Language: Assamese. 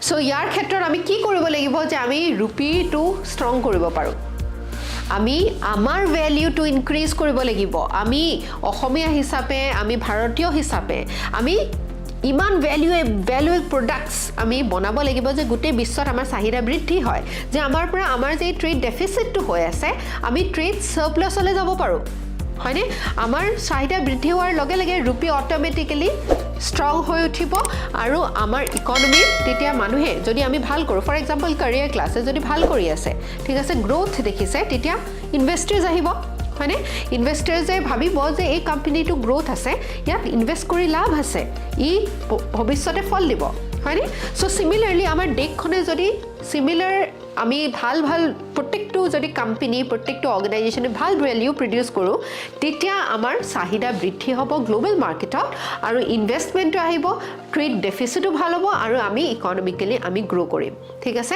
সো ইয়াৰ ক্ষেত্ৰত আমি কি কৰিব লাগিব যে আমি ৰুপিটো ষ্ট্ৰং কৰিব পাৰোঁ আমি আমাৰ ভ্যালুটো ইনক্ৰিজ কৰিব লাগিব আমি অসমীয়া হিচাপে আমি ভাৰতীয় হিচাপে আমি ইমান ভ্যালুৱেবল প্ৰডাক্টস আমি বনাব লাগিব যে গোটেই বিশ্বত আমাৰ চাহিদা বৃদ্ধি হয় যে আমাৰ পৰা আমাৰ যে ট্ৰেড ডেফিচিটটো হৈ আছে আমি ট্ৰেড সাৰপ্লাছলৈ যাব পাৰোঁ হয়নে আমাৰ চাহিদা বৃদ্ধি হোৱাৰ লগে লগে ৰুপি অটোমেটিক্যালি ষ্ট্ৰং হৈ উঠিব আৰু আমাৰ ইকনমি তেতিয়া মানুহে যদি আমি ভাল কৰোঁ ফৰ এক্সাম্পল কাৰিয়াৰ ক্লাছে যদি ভাল কৰি আছে ঠিক আছে গ্ৰোথ দেখিছে তেতিয়া ইনভেষ্টাৰ্ছ আহিব হয়নে ইনভেষ্টাৰ্ছে ভাবিব যে এই কোম্পানীটো গ্ৰোথ আছে ইয়াত ইনভেষ্ট কৰি লাভ আছে ই ভৱিষ্যতে ফল দিব হয়নে সো সিমিলাৰলি আমাৰ দেশখনে যদি সিমিলাৰ আমি ভাল প্ৰত্যেকটো যদি কোম্পানী প্ৰত্যেকটো অৰ্গানাইজেশ্যনে ভাল ভ্যালু প্ৰডিউস কৰোঁ তেতিয়া আমাৰ চাহিদা বৃদ্ধি হ'ব গ্লোবাল মাৰ্কেটত আৰু ইনভেষ্টমেণ্টটো আহিব ট্ৰেড ডেফিচিটো ভাল হ'ব আৰু আমি ইকনমিক্যালি আমি গ্ৰো কৰিম ঠিক আছে